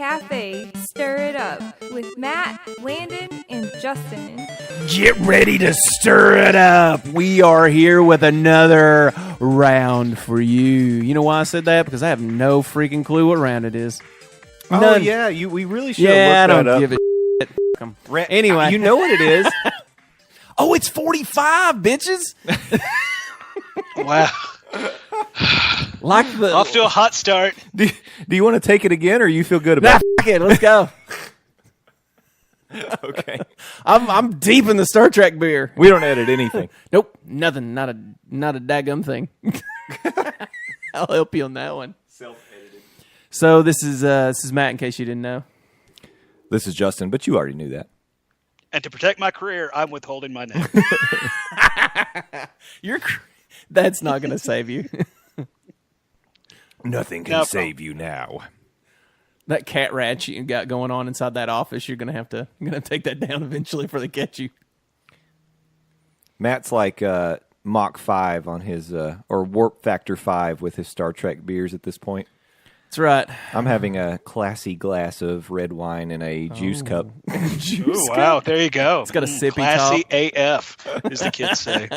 Cafe Stir It Up with Matt, Landon, and Justin. Get ready to stir it up. We are here with another round for you. You know why I said that? Because I have no freaking clue what round it is. None. None. Oh, yeah. We really should Yeah, I have looked don't that up. give a shit. Anyway. You know what it is. Oh, it's 45, bitches. Wow. Like the... Off to a hot start. Do you want to take it again, or you feel good Nah, about fuck it. Let's go. it? Okay. I'm deep in the Star Trek beer. We don't edit anything. Nope, nothing. Not a daggum thing. I'll help you on that one. Self-edited. So this is Matt. In case you didn't know, This is Justin, but you already knew that. And to protect my career, I'm withholding my name. that's not going to save you. Nothing can No save you now. That cat rat you got going on inside that office, you're gonna take that down eventually before they catch you. Matt's like Mach 5 on his, or Warp Factor 5 with his Star Trek beers at this point. That's right. I'm having a classy glass of red wine in a juice cup. Ooh, wow, there you go. It's got a sippy Classy top. AF, as the kids say.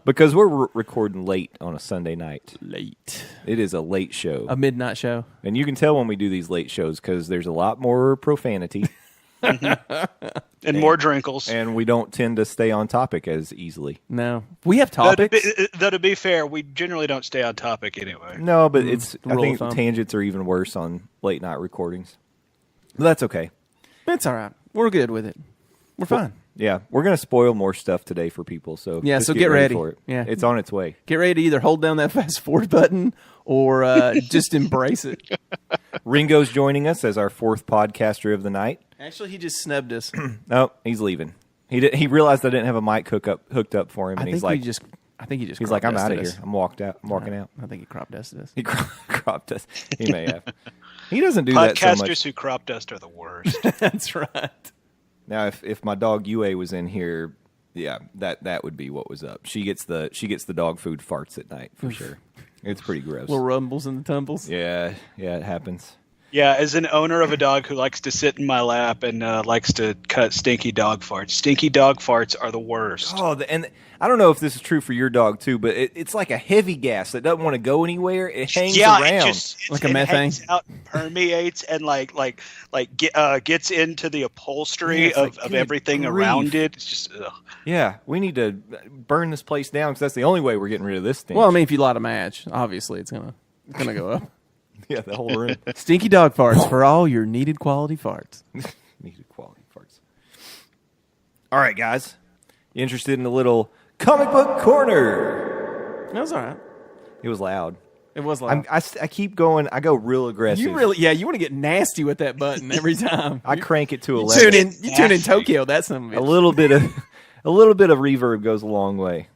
Because we're recording late on a Sunday night. Late. It is a late show. A midnight show. And you can tell when we do these late shows because there's a lot more profanity. And more drinkles. And we don't tend to stay on topic as easily. No, we have Though to, topics. though to be fair, we generally don't stay on topic anyway. No, but I rule think of thumb. tangents are even worse on late night recordings. But that's okay. It's all right. We're good with it. We're fine. Yeah, we're going to spoil more stuff today for people. So Yeah, just so get ready. for it. Yeah. It's on its way. Get ready to either hold down that fast forward button or just embrace it. Ringo's joining us as our fourth podcaster of the night. Actually, he just snubbed us. Oh, he's leaving. He realized I didn't have a mic hooked up for him, and I he's think like, he's he's like, I'm out of crop here. dusted us. I'm walking out. I think he crop dusted us. He cropped us. He may have. He doesn't do that so much. Podcasters who crop dust are the worst. That's right. Now, if my dog Yue was in here, yeah, that would be what was up. She gets the dog food farts at night for sure. It's pretty gross. Little rumbles and the tumbles. Yeah, it happens. Yeah, as an owner of a dog who likes to sit in my lap and likes to cut stinky dog farts are the worst. Oh, and I don't know if this is true for your dog too, but it's like a heavy gas that doesn't want to go anywhere. It hangs around. Like a it methane? hangs out, permeates, and gets into the upholstery Yeah, it's of like, good everything grief. around it. It's just ugh. Yeah, we need to burn this place down because that's the only way we're getting rid of this thing. Well, I mean, if you light a match, obviously it's gonna go up. yeah, the whole room Stinky dog farts for all your needed quality farts. needed quality farts. All right, guys, you interested in a little comic book corner? That was all right. It was loud. It was loud. I keep going. I go real aggressive. You want to get nasty with that button every time. I crank it to You 11. tune in Nasty. Tokyo. That's some A little bit of reverb goes a long way.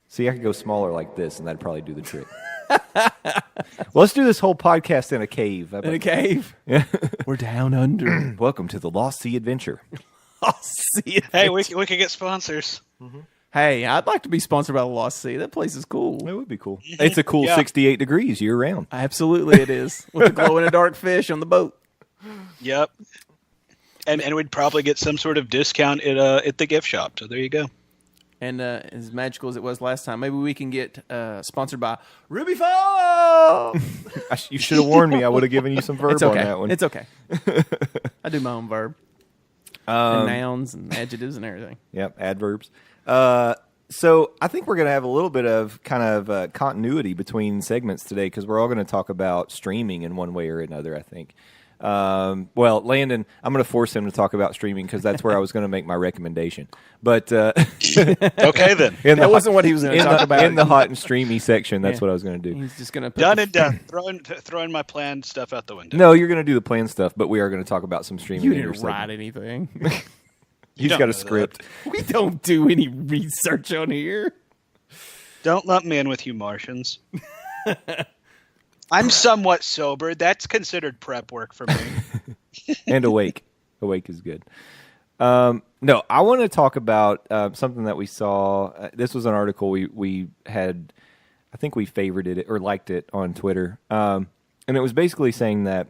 See, I could go smaller like this, and that'd probably do the trick. Well, let's do this whole podcast in a cave. in a cave. Yeah. We're down under. Welcome to the Lost Sea Adventure. I'll see it. Hey, we could get sponsors. Hey, I'd like to be sponsored by the Lost Sea. That place is cool. That would be cool. It's a cool Yeah. 68 degrees year round. Absolutely, it is. With the glow in the dark fish on the boat. Yep. And we'd probably get some sort of discount at the gift shop. So there you go. And as magical as it was last time, maybe we can get sponsored by Ruby Fall. You should have warned me. I would have given you some verb It's okay. on that one. It's okay. I do my own verb. And nouns and adjectives and everything. Yep, adverbs. So I think we're going to have a little bit of kind of continuity between segments today because we're all going to talk about streaming in one way or another, I think. Well, Landon, I'm going to force him to talk about streaming because that's where I was going to make my recommendation. But Okay, then. That wasn't what he was going to talk about. in the hot and streamy section. That's what I was going to do. He's just going to put Done and done. Throwing my planned stuff out the window. No, you're going to do the planned stuff, but we are going to talk about some streaming. You in your didn't write segment. anything. He's don't got know a script. We don't do any research on here. Don't lump me in with you Martians. I'm somewhat sober. That's considered prep work for me. And awake. Awake is good. No, I want to talk about something that we saw. This was an article we had. I think we favorited it or liked it on Twitter. And it was basically saying that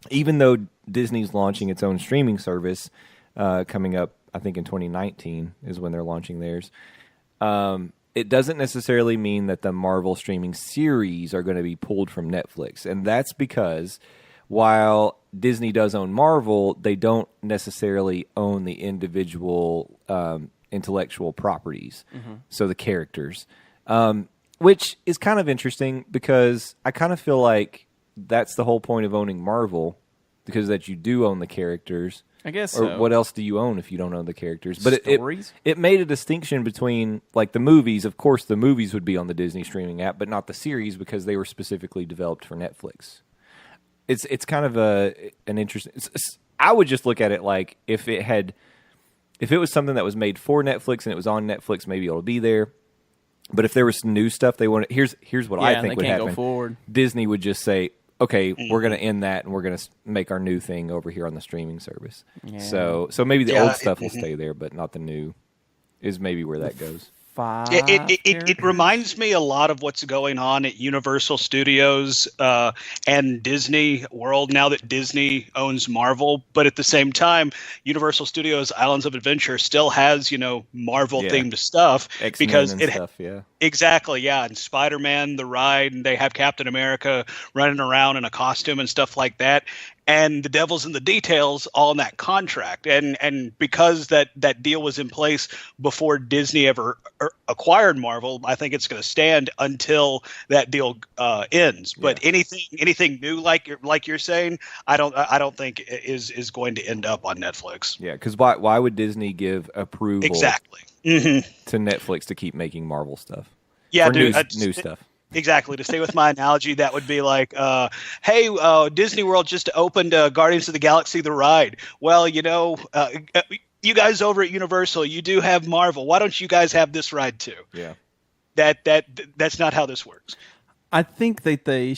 even though Disney's launching its own streaming service coming up, I think in 2019 is when they're launching theirs. It doesn't necessarily mean that the Marvel streaming series are going to be pulled from Netflix. And that's because while Disney does own Marvel, they don't necessarily own the individual intellectual properties, so the characters, which is kind of interesting because I kind of feel like that's the whole point of owning Marvel, because that you do own the characters. I guess Or so. what else do you own if you don't own the characters? But Stories? it made a distinction between, like, the movies. Of course, the movies would be on the Disney streaming app, but not the series because they were specifically developed for Netflix. It's kind of an interesting. I would just look at it like if it was something that was made for Netflix and it was on Netflix, maybe it'll be there. But if there was new stuff they wanted, here's what I and think they would can't happen. go forward. Disney would just say, okay, we're going to end that, and we're going to make our new thing over here on the streaming service. Yeah. So maybe the Yeah, old stuff will stay there, but not the new. Is maybe where that goes. 5 It characters? reminds me a lot of what's going on at Universal Studios and Disney World now that Disney owns Marvel. But at the same time, Universal Studios Islands of Adventure still has, Marvel themed stuff X-Men because and it stuff, yeah. Exactly, yeah. And Spider-Man, the ride, and they have Captain America running around in a costume and stuff like that. And the devil's in the details all in that contract. And because that deal was in place before Disney ever acquired Marvel, I think it's going to stand until that deal ends. But anything new, like you're saying, I don't think is going to end up on Netflix. Yeah, because why would Disney give approval Exactly. Mm-hmm. to Netflix to keep making Marvel stuff? Yeah, or dude. new stuff. Exactly. To stay with my analogy, that would be like, hey, Disney World just opened Guardians of the Galaxy, the ride. Well, you Why don't you guys have this ride too? Yeah. That's not how this works. I think that they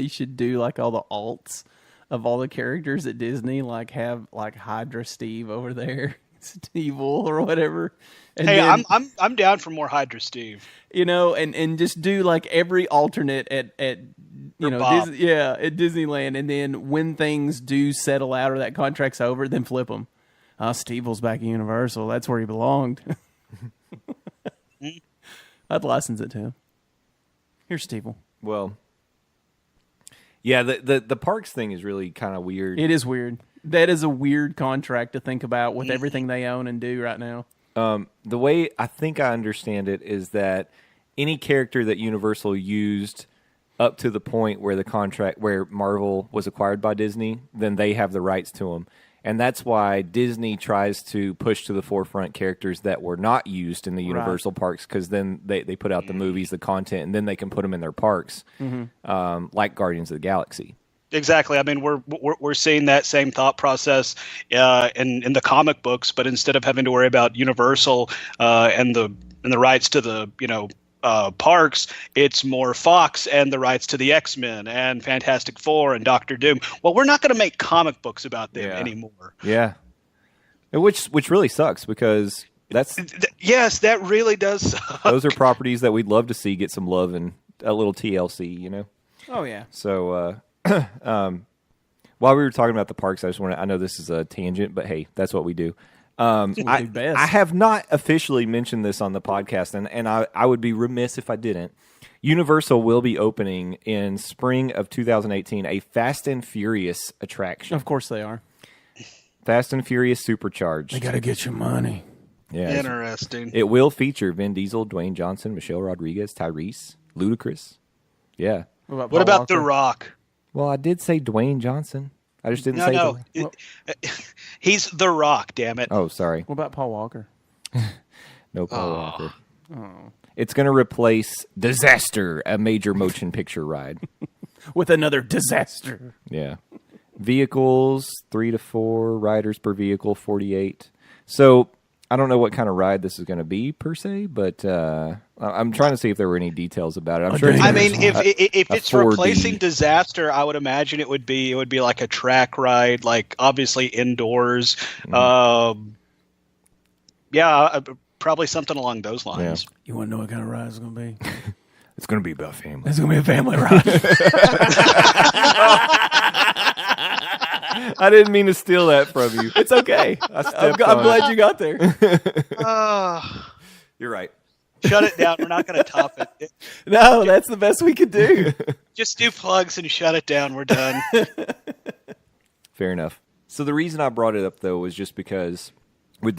should do like all the alts of all the characters at Disney, like have like Hydra Steve over there, Steve or whatever. And Hey, then, I'm down for more Hydra Steve. and just do like every alternate at Bob. Disney, at Disneyland, and then when things do settle out or that contract's over, then flip them. Steve's back at Universal. That's where he belonged. I'd license it to him. Here's Steve. Well, yeah, the parks thing is really kind of weird. It is weird. That is a weird contract to think about with everything they own and do right now. The way I think I understand it is that any character that Universal used up to the point where where Marvel was acquired by Disney, then they have the rights to them. And that's why Disney tries to push to the forefront characters that were not used in the Universal parks, because then they put out the movies, the content, and then they can put them in their parks, like Guardians of the Galaxy. Exactly. I mean, we're seeing that same thought process in the comic books, but instead of having to worry about Universal and the rights to the parks, it's more Fox and the rights to the X-Men and Fantastic Four and Doctor Doom. Well, we're not going to make comic books about them anymore. Yeah, which really sucks because Yes, that really does suck. those are properties that we'd love to see get some love and a little TLC, Oh, yeah. So while we were talking about the parks, I know this is a tangent, but hey, that's what we do. I best. I have not officially mentioned this on the podcast, and I would be remiss if I didn't. Universal will be opening in spring of 2018 a Fast and Furious attraction. Of course they are. Fast and Furious Supercharged. They got to get your money. Yeah, Interesting. it will feature Vin Diesel, Dwayne Johnson, Michelle Rodriguez, Tyrese, Ludacris. Yeah. What Paul about Walker? The Rock? Well, I did say Dwayne Johnson. I just didn't say No. He's The Rock, damn it. Oh, sorry. What about Paul Walker? No Paul Walker. It's going to replace Disaster, a major motion picture ride. With another disaster. Yeah. Vehicles, 3 to 4. Riders per vehicle, 48. So I don't know what kind of ride this is going to be per se, but I'm trying to see if there were any details about it. I'm sure. I mean, if it's 4D. replacing Disaster, I would imagine it would be like a track ride, like obviously indoors. Probably something along those lines. You want to know what kind of ride it's going to be? It's going to be about family. It's gonna be a family ride. I didn't mean to steal that from you. It's okay. I'm glad you got there. You're right. Shut it down. We're not going to top it. No, that's the best we could do. Just do plugs and shut it down. We're done. Fair enough. So the reason I brought it up though was just because with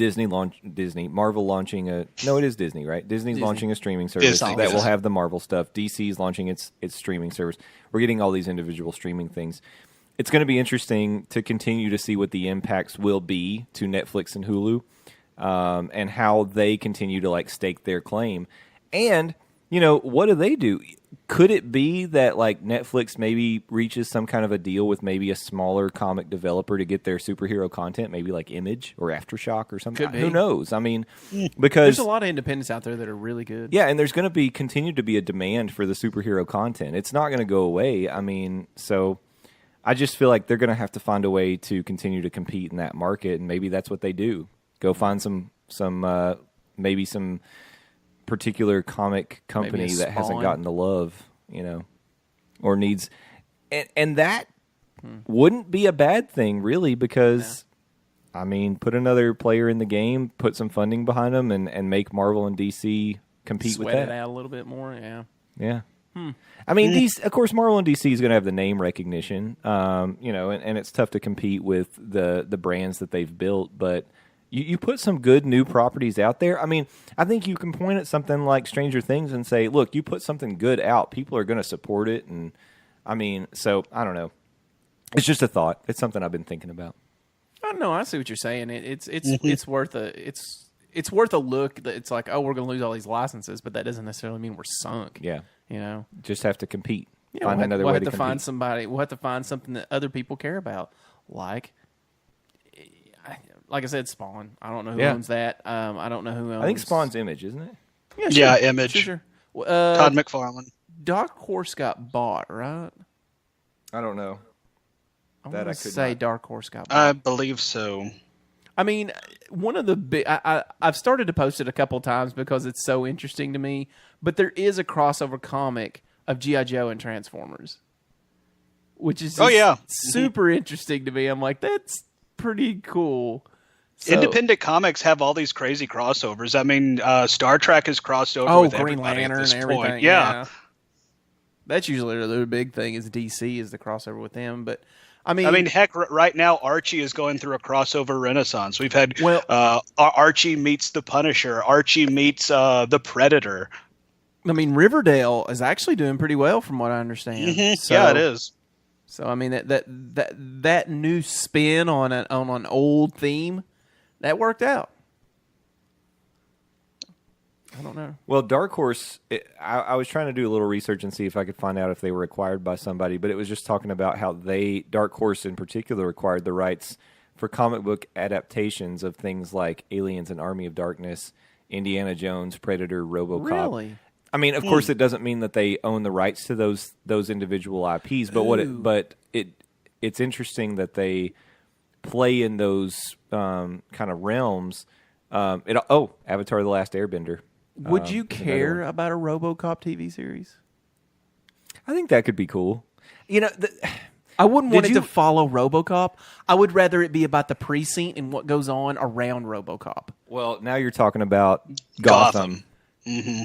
Marvel launching it is Disney, right? Disney's launching a streaming service Disney, that yes. will have the Marvel stuff. DC's launching its streaming service. We're getting all these individual streaming things. It's going to be interesting to continue to see what the impacts will be to Netflix and Hulu, and how they continue to like stake their claim. And what do they do? Could it be that like Netflix maybe reaches some kind of a deal with maybe a smaller comic developer to get their superhero content, maybe like Image or Aftershock or something? Could be. Who knows? I mean, because There's a lot of independents out there that are really good. yeah, and there's going to continue to be a demand for the superhero content. It's not going to go away. I mean, so I just feel like they're going to have to find a way to continue to compete in that market, and maybe that's what they do. Go find some particular comic company Maybe a that hasn't Spawn. gotten the love, or needs, and that wouldn't be a bad thing, really, because I mean, put another player in the game, put some funding behind them, and make Marvel and DC compete Sweat with that. it out a little bit more. Yeah. Yeah. I mean, of course, Marvel and DC is going to have the name recognition, and it's tough to compete with the brands that they've built, but you put some good new properties out there. I mean, I think you can point at something like Stranger Things and say, look, you put something good out, people are going to support it, and I mean, so I don't know. It's just a thought. It's something I've been thinking about. I don't know. I see what you're saying. It's worth a look. That it's like, oh, we're going to lose all these licenses, but that doesn't necessarily mean we're sunk. Yeah. Just have to compete. Yeah, Find another we'll way have to compete. find somebody. We'll have to find something that other people care about, like I said, Spawn. I don't know who owns that. I don't know who owns. I think Spawn's Image, isn't it? Yeah, Yeah, Image. Sure. Todd McFarlane. Dark Horse got bought, right? I don't know. I That want I to could say not. Dark Horse got bought. I believe so. I mean, one of the big. I've started to post it a couple times because it's so interesting to me. But there is a crossover comic of G.I. Joe and Transformers, which is super interesting to me. I'm like, that's pretty cool. So, Independent comics have all these crazy crossovers. I mean, Star Trek has crossed over with Green everybody Lantern at this and everything. point. Yeah. That's usually the big thing is DC is the crossover with them. But I mean, heck, right now Archie is going through a crossover renaissance. We've had Archie meets the Punisher. Archie meets the Predator. I mean, Riverdale is actually doing pretty well from what I understand. Mm-hmm. So, Yeah, it is. So I mean that new spin on an old theme that worked out. I don't know. Well, Dark Horse, I was trying to do a little research and see if I could find out if they were acquired by somebody, but it was just talking about how Dark Horse in particular, acquired the rights for comic book adaptations of things like Aliens and Army of Darkness, Indiana Jones, Predator, RoboCop. Really? I mean, of course, it doesn't mean that they own the rights to those individual IPs, but it's interesting that they play in those kind of realms. Avatar: The Last Airbender. Would you care about a RoboCop TV series? I think that could be cool. I wouldn't want it Did to you- follow RoboCop. I would rather it be about the precinct and what goes on around RoboCop. Well, now you're talking about Gotham.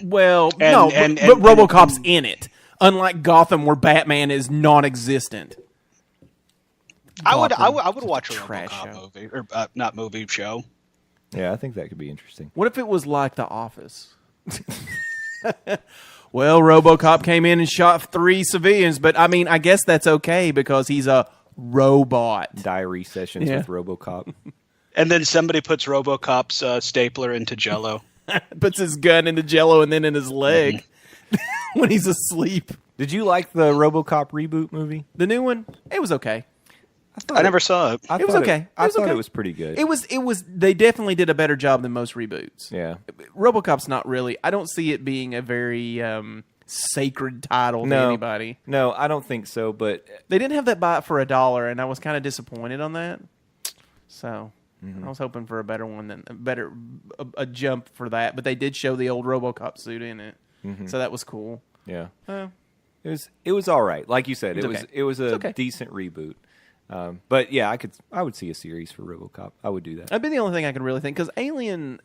Well, And- but RoboCop's in it. Unlike Gotham, where Batman is non-existent. I would Gotham watch a trash RoboCop show. movie or not movie show. Yeah, I think that could be interesting. What if it was like The Office? Well, RoboCop came in and shot 3 civilians, but I mean, I guess that's okay because he's a robot. Diary sessions Yeah. with RoboCop. And then somebody puts RoboCop's stapler into Jello. Puts his gun in the Jello and then in his leg when he's asleep. Did you like the RoboCop reboot movie? The new one, it was okay. I never saw it. It was okay. I It was thought okay. it was pretty good. It was. They definitely did a better job than most reboots. Yeah. RoboCop's not really. I don't see it being a very sacred title to No. anybody. No, I don't think so, but They didn't have that buy it for $1, and I was kind of disappointed on that. So I was hoping for a better one than a jump for that. But they did show the old RoboCop suit in it, so that was cool. Yeah. It was all right. Like you said, it was a okay. decent reboot. But yeah, I would see a series for RoboCop. I would do that. That'd be the only thing I could really think, because Alien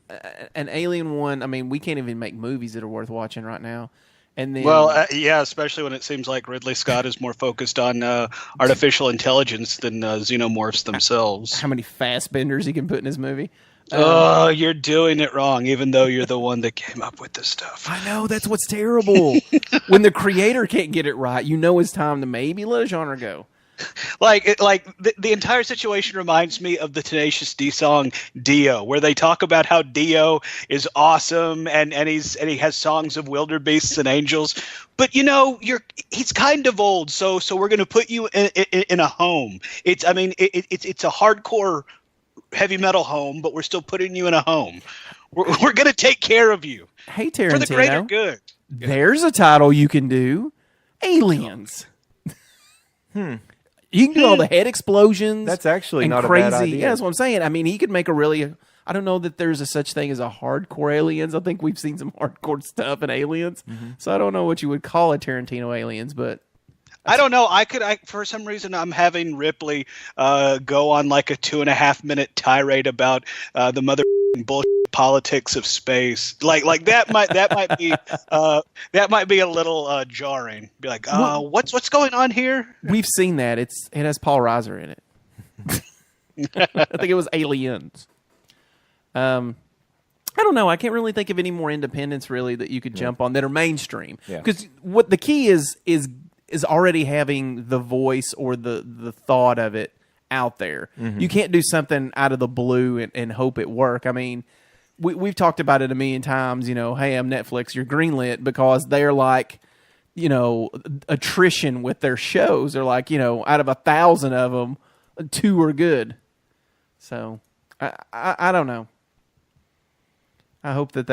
1. I mean, we can't even make movies that are worth watching right now. And then, yeah, especially when it seems like Ridley Scott is more focused on artificial intelligence than xenomorphs themselves. how many fast benders he can put in his movie? Oh, you're doing it wrong, even though you're the one that came up with this stuff. I know, that's what's terrible. When the creator can't get it right, it's time to maybe let a genre go. The entire situation reminds me of the Tenacious D song Dio, where they talk about how Dio is awesome and he has songs of wildebeests and angels, but he's kind of old, so we're going to put you in a home. It's a hardcore heavy metal home, but we're still putting you in a home. We're going to take care of you. Hey, Tarantino, for the greater good. There's a title you can do: Aliens. You can do all the head explosions. That's actually and not crazy. a bad idea. Yeah, that's what I'm saying. I mean, he could make a really. I don't know that there's a such thing as a hardcore Aliens. I think we've seen some hardcore stuff in Aliens, so I don't know what you would call a Tarantino Aliens, but I don't know. I for some reason I'm having Ripley go on like a 2.5-minute tirade about the mother bullshit politics of space. Like that might be a little jarring. Be like, what's going on here? we've seen that. It has Paul Reiser in it. I think it was Aliens. I don't know. I can't really think of any more independents really that you could jump on that are mainstream. Because what the key is already having the voice or the thought of it out there. You can't do something out of the blue and hope it work. I mean, we've talked about it a million times. Hey, I'm Netflix. You're greenlit because they're like, attrition with their shows. They're like, out of 1,000 of them, 2 are good. So I don't know. I hope that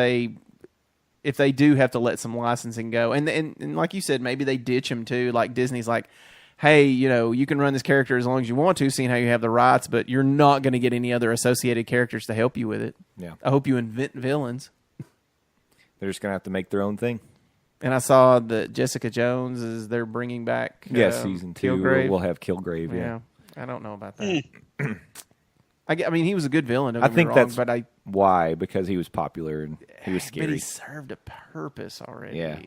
if they do have to let some licensing go, and like you said, maybe they ditch them too. Like Disney's like, hey, you can run this character as long as you want to, seeing how you have the rights, but you're not going to get any other associated characters to help you with it. Yeah. I hope you invent villains. They're just going to have to make their own thing. And I saw that Jessica Jones they're bringing back. Season 2. Kilgrave. We'll have Kilgrave. Yeah. I don't know about that. I mean, he was a good villain. Don't I get me think wrong, that's but why, because he was popular and he was scary. But he served a purpose already. Yeah.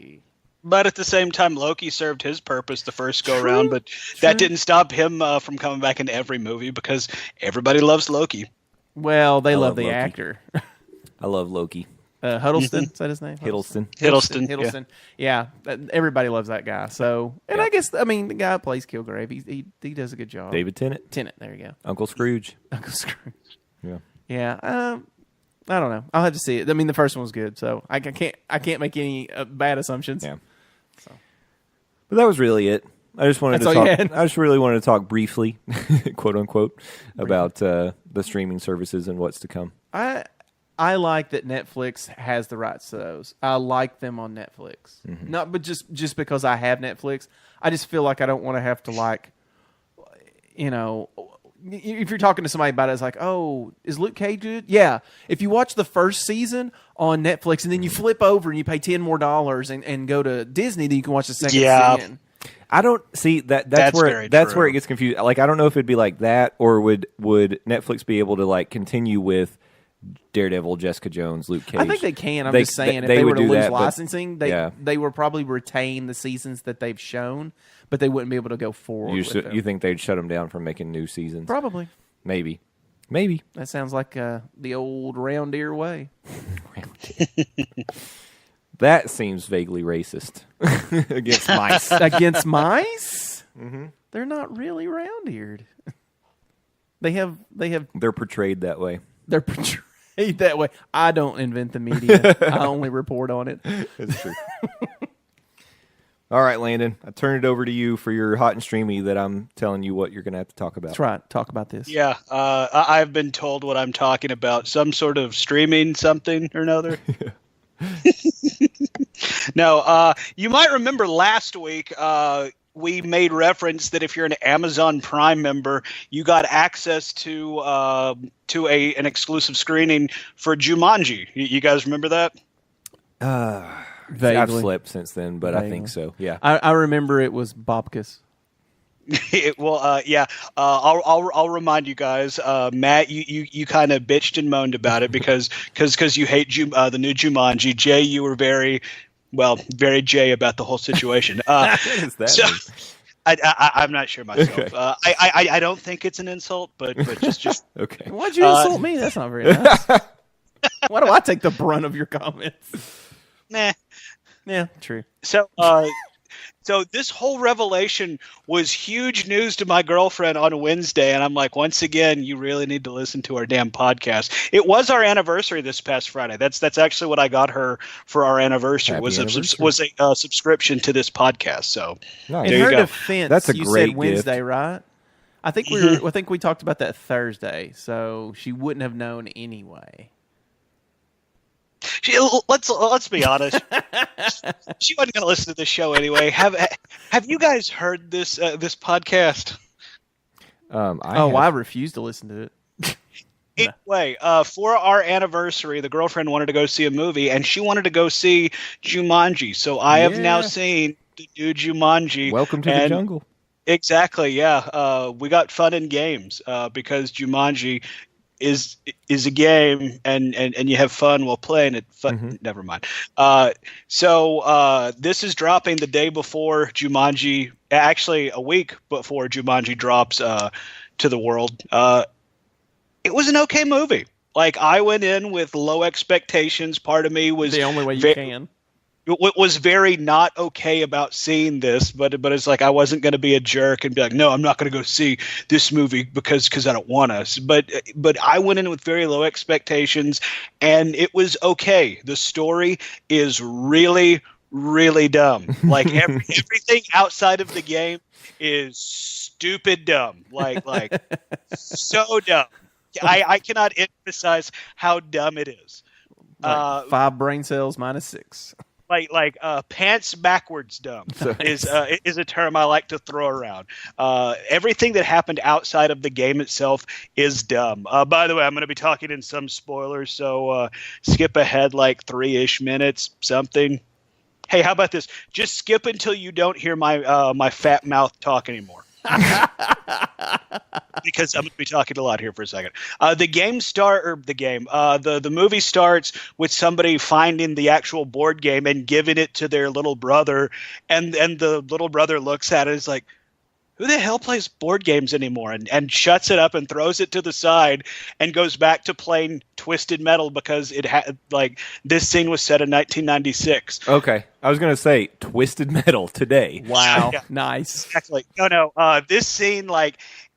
But at the same time, Loki served his purpose the first go around, but that didn't stop him from coming back in every movie because everybody loves Loki. Well, they love the Loki. actor. I love Loki. Huddleston, is that his name? Hiddleston. Yeah, everybody loves that guy. So, and I guess the guy who plays Kilgrave, he does a good job. David Tennant. There you go. Uncle Scrooge. Uncle Scrooge. Yeah. Yeah. I don't know. I'll have to see it. I mean, the first one was good, so I can't make any bad assumptions. Yeah. So. But that was really it. I just wanted That's to all you talk. had? I just really wanted to talk briefly, quote unquote, about the streaming services and what's to come. I like that Netflix has the rights to those. I like them on Netflix. Not but just because I have Netflix. I just feel like I don't want to have to if you're talking to somebody about it, it's like, oh, is Luke Cage good? Yeah. If you watch the first season on Netflix and then you flip over and you pay $10 more and go to Disney, then you can watch the second season. I don't see that. That's where it gets confused. Like, I don't know if it'd be like that, or would Netflix be able to continue with Daredevil, Jessica Jones, Luke Cage? I think they can. I'm just saying, if they were to lose licensing, they would probably retain the seasons that they've shown, but they wouldn't be able to go forward. You think they'd shut them down from making new seasons? Probably. Maybe. That sounds like the old round ear way. That seems vaguely racist against mice. Against mice? Mm-hmm. They're not really round-eared. They're portrayed that way. They're portrayed that way. I don't invent the media. I only report on it. That's true. All right, Landon, I turn it over to you for your hot and streamy that I'm telling you what you're going to have to talk about. That's right. Talk about this. Yeah, I've been told what I'm talking about. Some sort of streaming something or another. No, you might remember last week we made reference that if you're an Amazon Prime member, you got access to an exclusive screening for Jumanji. You guys remember that? I've Vaguely. slept since then, but I think so. Yeah. I remember it was Bobkus. Yeah. I'll remind you guys. Matt, you kind of bitched and moaned about it because you hate the new Jumanji. Jay, you were very Jay about the whole situation. What is that? So, mean? I'm not sure myself. Okay. I don't think it's an insult, but just Okay. Why'd you insult me? That's not very nice. Why do I take the brunt of your comments? nah. Yeah, true. So this whole revelation was huge news to my girlfriend on Wednesday, and I'm like, once again, you really need to listen to our damn podcast. It was our anniversary this past Friday. That's actually what I got her for our anniversary. Happy was anniversary. a subscription to this podcast. So Nice. There In you her go. defense, That's a you great said Wednesday, gift. right? I think I think we talked about that Thursday, so she wouldn't have known anyway. let's be honest. She wasn't going to listen to this show anyway. Have you guys heard this podcast? I refuse to listen to it. Anyway, for our anniversary, the girlfriend wanted to go see a movie, and she wanted to go see Jumanji. So I have now Yeah. seen the new Jumanji. Welcome to the jungle. Exactly, yeah. We got fun and games because Jumanji is a game, and you have fun while playing it. Never mind. So this is dropping the day before Jumanji, actually a week before Jumanji drops to the world. It was an okay movie. Like, I went in with low expectations. Part of me was The only way you can. was very not okay about seeing this, but it's like I wasn't going to be a jerk and be like, no, I'm not going to go see this movie because I don't want to. But I went in with very low expectations, and it was okay. The story is really, really dumb. Like everything outside of the game is stupid dumb. Like so dumb. I cannot emphasize how dumb it is. Like 5 brain cells minus 6. Like pants backwards dumb is a term I like to throw around. Everything that happened outside of the game itself is dumb. By the way, I'm going to be talking in some spoilers, so skip ahead like 3-ish minutes, something. Hey, how about this? Just skip until you don't hear my fat mouth talk anymore. Because I'm going to be talking a lot here for a second. The movie starts with somebody finding the actual board game and giving it to their little brother, and the little brother looks at it and is like, who the hell plays board games anymore? And shuts it up and throws it to the side and goes back to playing Twisted Metal because it had this scene was set in 1996. Okay. I was going to say Twisted Metal today. Wow. Yeah. Nice. Exactly. No. This scene,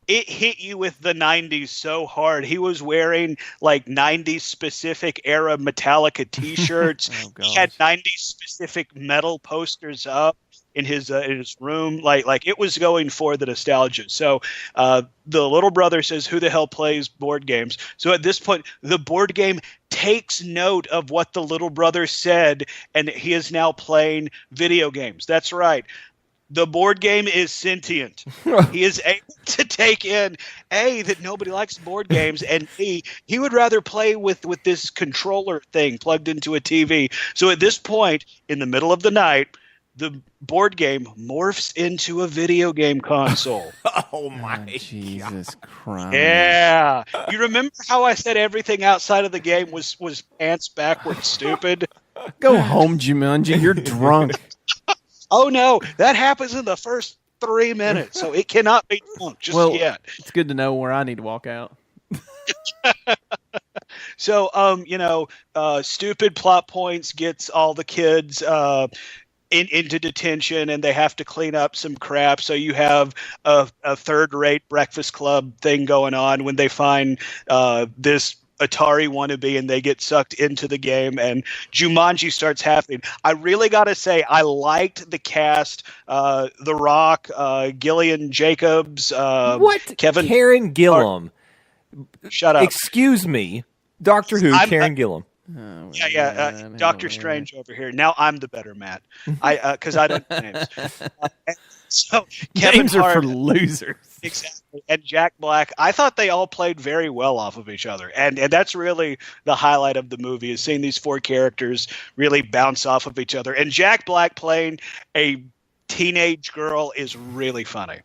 it hit you with the 90s so hard. He was wearing 90s specific era Metallica t-shirts. He had 90s specific metal posters up in his room. Like it was going for the nostalgia. So the little brother says, who the hell plays board games? So at this point, the board game takes note of what the little brother said, and he is now playing video games. That's right. The board game is sentient. He is able to take in, A, that nobody likes board games, and B, he would rather play with this controller thing plugged into a TV. So at this point, in the middle of the night, the board game morphs into a video game console. Oh, my Jesus Christ. Yeah. You remember how I said everything outside of the game was pants backwards stupid? Go home, Jumanji. You're drunk. Oh, no. That happens in the first 3 minutes, so it cannot be drunk just yet. It's good to know where I need to walk out. So, stupid plot points gets all the kids into detention, and they have to clean up some crap. So you have a third-rate Breakfast Club thing going on when they find this Atari wannabe and they get sucked into the game, and Jumanji starts happening. I really got to say, I liked the cast. The Rock, Gillian Jacobs, What? Kevin Karen Gillan. Shut up. Excuse me. Doctor Who, Karen Gillan. Oh, Yeah. Doctor Strange over here. Now I'm the better Matt. Because I don't know names. So Kevin Names are Hart, for losers. exactly, and Jack Black. I thought they all played very well off of each other, and that's really the highlight of the movie is seeing these four characters really bounce off of each other. And Jack Black playing a teenage girl is really funny.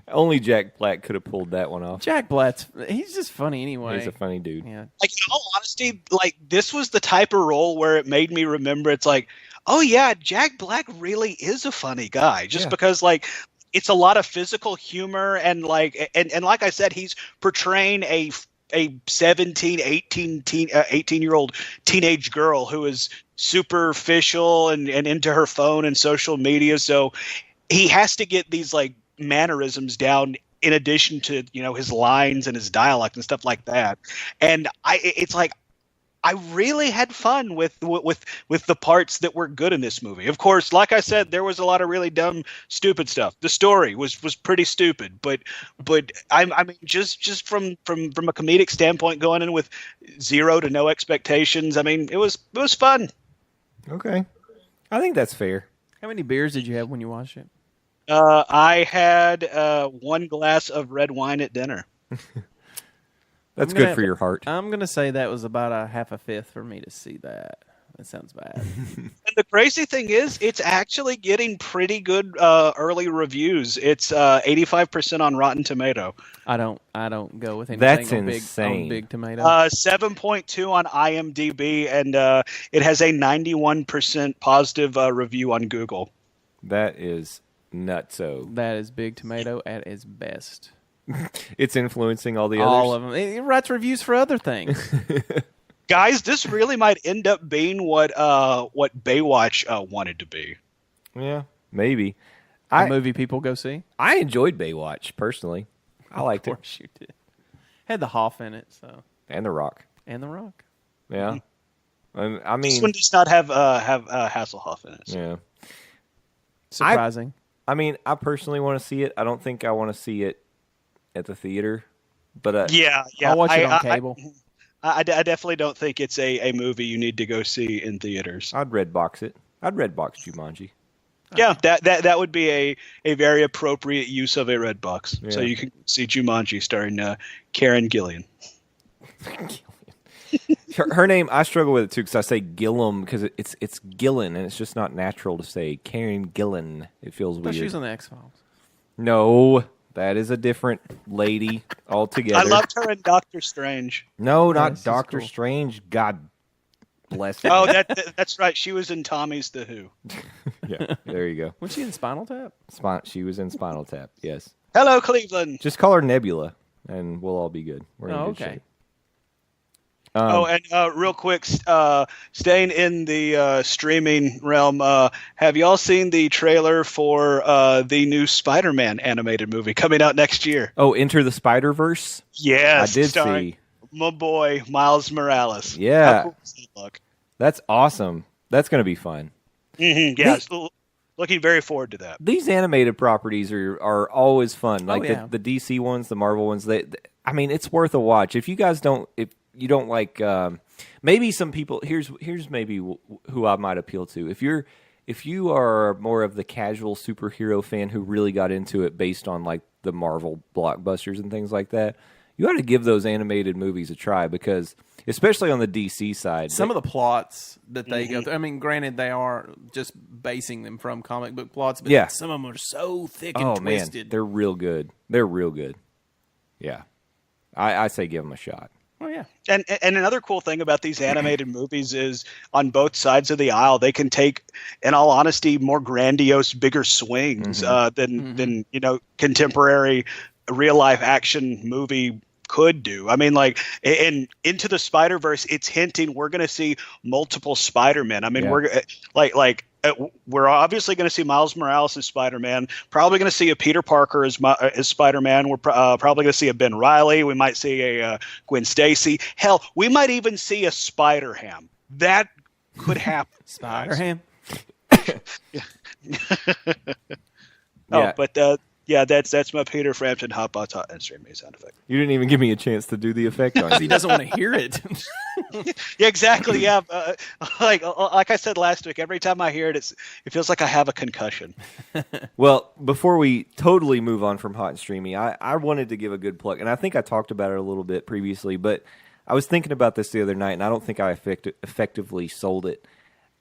Only Jack Black could have pulled that one off. Jack Black's he's just funny anyway. He's a funny dude. Yeah. Like, in all honesty, like this was the type of role where it made me remember. It's like, oh yeah, Jack Black really is a funny guy. Just because like it's a lot of physical humor and like and like I said, he's portraying a 17, 18-year-old teenage girl who is superficial and into her phone and social media. So he has to get these like mannerisms down in addition to, you know, his lines and his dialect and stuff like that. And it's like I really had fun with the parts that were good in this movie. Of course, like I said, there was a lot of really dumb, stupid stuff. The story was pretty stupid, but I mean, just from a comedic standpoint, going in with zero to no expectations, I mean, it was fun. Okay, I think that's fair. How many beers did you have when you watched it? I had 1 glass of red wine at dinner. That's good for your heart. I'm going to say that was about a half a fifth for me to see that. That sounds bad. And the crazy thing is, it's actually getting pretty good early reviews. It's 85% on Rotten Tomato. I don't go with anything That's on insane. Big Tomato. 7.2 on IMDb, and it has a 91% positive review on Google. That is nutso. That is Big Tomato at its best. It's influencing all the others. All of them. It writes reviews for other things. Guys, this really might end up being what Baywatch wanted to be. Yeah, maybe. A movie people go see. I enjoyed Baywatch personally. I liked it. Of course you did. Had the Hoff in it, so And The Rock. and The Rock. Yeah. I This mean, one does not have Hasselhoff in it. So. yeah. Surprising. I mean, I personally want to see it. I don't think I want to see it at the theater, but Yeah. I'll watch it on cable. I definitely don't think it's a movie you need to go see in theaters. I'd Redbox it. I'd Redbox Jumanji. Yeah, that would be a very appropriate use of a red box. Yeah. So you can see Jumanji starring Karen Gillan. Her name, I struggle with it too because I say Gillum because it's Gillan and it's just not natural to say Karen Gillan. It feels But weird. she was on the X-Files. No, that is a different lady altogether. I loved her in Doctor Strange. No, this not is Doctor cool. Strange. God bless her. Oh, that's right. She was in Tommy's The Who. Yeah, there you go. Was she in Spinal Tap? She was in Spinal Tap. Yes. Hello, Cleveland. Just call her Nebula, and we'll all be good. We're in good Okay. shape. And real quick, staying in the streaming realm, have y'all seen the trailer for the new Spider-Man animated movie coming out next year? Oh, Enter the Spider-Verse? Yes, I did starring see. my boy Miles Morales. Yeah. How cool does that look? That's awesome. That's going to be fun. Yeah, looking very forward to that. These animated properties are always fun. Like yeah. the DC ones, the Marvel ones. I mean, it's worth a watch. If you guys don't, if you don't like, maybe some people. Here's maybe who I might appeal to. If you are more of the casual superhero fan who really got into it based on like the Marvel blockbusters and things like that, you ought to give those animated movies a try because, especially on the DC side, Some of the plots that they go through, I mean, granted, they are just basing them from comic book plots, but Yeah. some of them are so thick and twisted. man, they're real good. They're real good. Yeah, I say give them a shot. Oh, yeah. And another cool thing about these animated movies is on both sides of the aisle, they can take, in all honesty, more grandiose, bigger swings than contemporary real life action movie could do. I mean, like in Into the Spider-Verse, it's hinting we're going to see multiple Spider-Men. I mean, Yeah. we're obviously going to see Miles Morales as Spider-Man. Probably going to see a Peter Parker as Spider-Man. We're probably going to see a Ben Reilly. We might see a Gwen Stacy. Hell, we might even see a Spider-Ham. That could happen. Spider-Ham. Yeah. But Yeah, that's my Peter Frampton Hotbox Hot and Streamy sound effect. You didn't even give me a chance to do the effect on He it. doesn't want to hear it. Yeah, exactly. Yeah, like I said last week, every time I hear it, it feels like I have a concussion. Well, before we totally move on from Hot and Streamy, I wanted to give a good plug, and I think I talked about it a little bit previously, but I was thinking about this the other night, and I don't think I effectively sold it.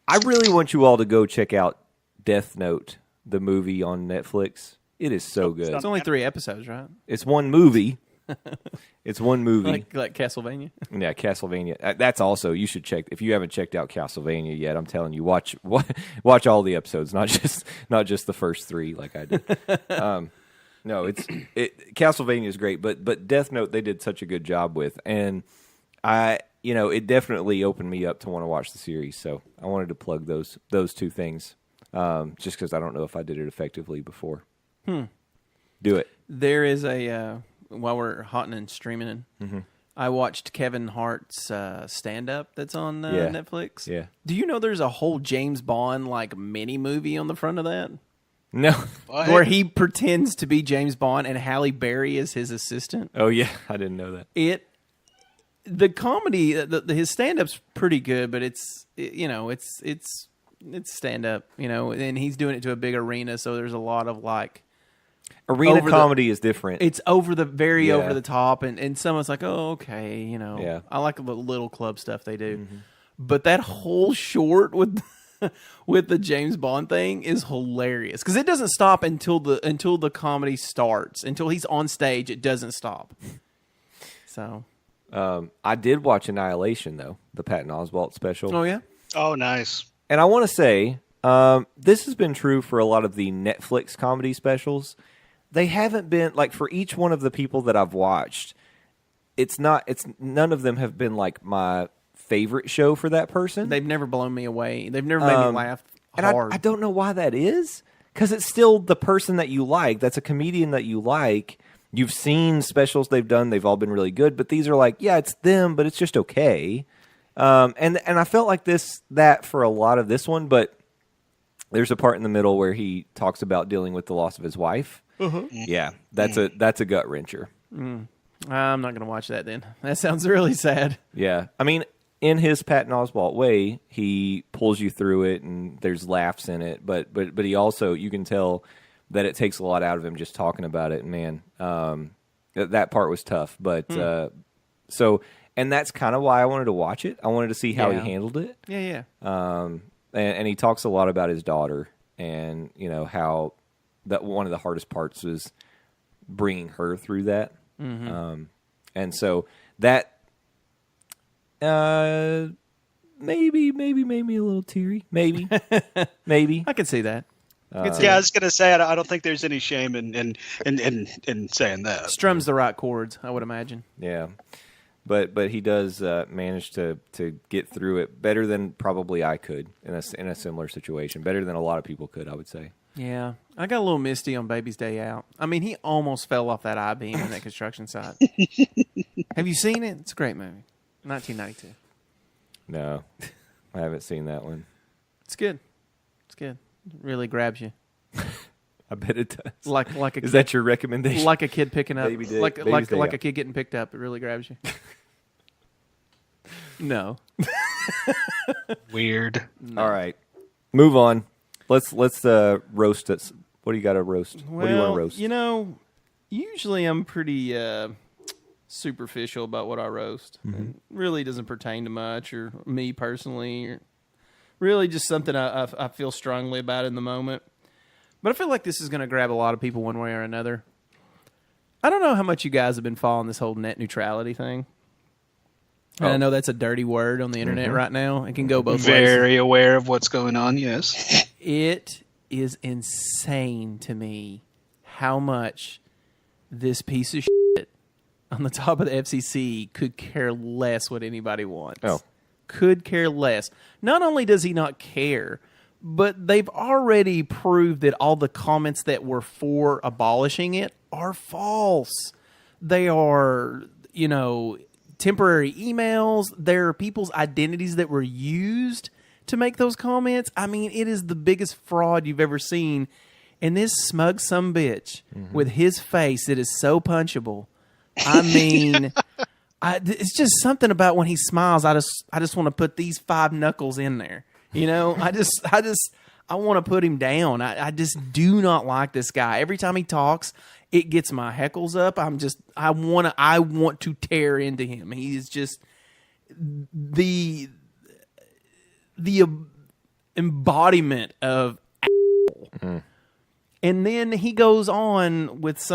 I really want you all to go check out Death Note, the movie on Netflix. It is so good. It's only 3 episodes, right? It's one movie. It's one movie. Like Castlevania. Yeah, Castlevania. That's also, you should check, if you haven't checked out Castlevania yet, I'm telling you, watch all the episodes, not just the first 3 like I did. No, Castlevania is great, but Death Note they did such a good job with, and it definitely opened me up to want to watch the series. So I wanted to plug those 2 things, just because I don't know if I did it effectively before. Do it. There is while we're hotting and streaming, I watched Kevin Hart's stand-up that's on Netflix. Yeah. Do you know there's a whole James Bond like mini movie on the front of that? No. Where he pretends to be James Bond and Halle Berry is his assistant. Oh yeah, I didn't know that. The comedy, his stand-up's pretty good, but it's stand-up, and he's doing it to a big arena, so there's a lot of like Arena comedy is different. It's over the top, and someone's like, oh, okay, Yeah. I like the little club stuff they do. But that whole short with the James Bond thing is hilarious because it doesn't stop until the comedy starts. Until he's on stage, it doesn't stop. So, I did watch Annihilation though, the Patton Oswalt special. oh yeah, Oh, nice. And I want to say, this has been true for a lot of the Netflix comedy specials. They haven't been, like, for each one of the people that I've watched, none of them have been, like, my favorite show for that person. they've never blown me away. They've never made me laugh And hard. I don't know why that is, because it's still the person that you like. That's a comedian that you like. You've seen specials they've done. They've all been really good. But these are like, yeah, it's them, but it's just okay. And I felt like that for a lot of this one, but there's a part in the middle where he talks about dealing with the loss of his wife. Yeah, that's a gut wrencher. I'm not going to watch that then. That sounds really sad. Yeah, I mean, in his Patton Oswalt way, he pulls you through it, and there's laughs in it. But he also, you can tell that it takes a lot out of him just talking about it. And man, that part was tough. But and that's kind of why I wanted to watch it. I wanted to see how he handled it. Yeah. And he talks a lot about his daughter, and how that one of the hardest parts was bringing her through that. And so that maybe made me a little teary. Maybe. I can see that. Yeah, I was gonna say I don't think there's any shame in saying that. Strums the right chords, I would imagine. Yeah. But he does manage to get through it better than probably I could in a similar situation. Better than a lot of people could, I would say. Yeah. I got a little misty on Baby's Day Out. I mean, he almost fell off that I-beam on that construction site. Have you seen it? It's a great movie. 1992. No, I haven't seen that one. It's good. It really grabs you. I bet it does. Like a Is kid, that your recommendation? like a kid picking up Baby's Day like Out. a kid getting picked up. It really grabs you. No. Weird. All right, move on. Let's roast it. What do you got to roast? What do you want to roast? Usually I'm pretty superficial about what I roast. It really doesn't pertain to much or me personally, or really just something I feel strongly about in the moment. But I feel like this is going to grab a lot of people one way or another. I don't know how much you guys have been following this whole net neutrality thing. And I know that's a dirty word on the internet right now. It can go both ways. Very aware of what's going on, yes. It is insane to me how much this piece of shit on the top of the FCC could care less what anybody wants. Oh. Could care less. Not only does he not care, but they've already proved that all the comments that were for abolishing it are false. They are, temporary emails. There are people's identities that were used to make those comments. I mean, it is the biggest fraud you've ever seen. And this smug sumbitch with his face that is so punchable. I mean, it's just something about when he smiles. I just want to put these 5 knuckles in there. You know, I want to put him down. I just do not like this guy. Every time he talks, it gets my heckles up. I want to tear into him. He is just the embodiment of And then he goes on with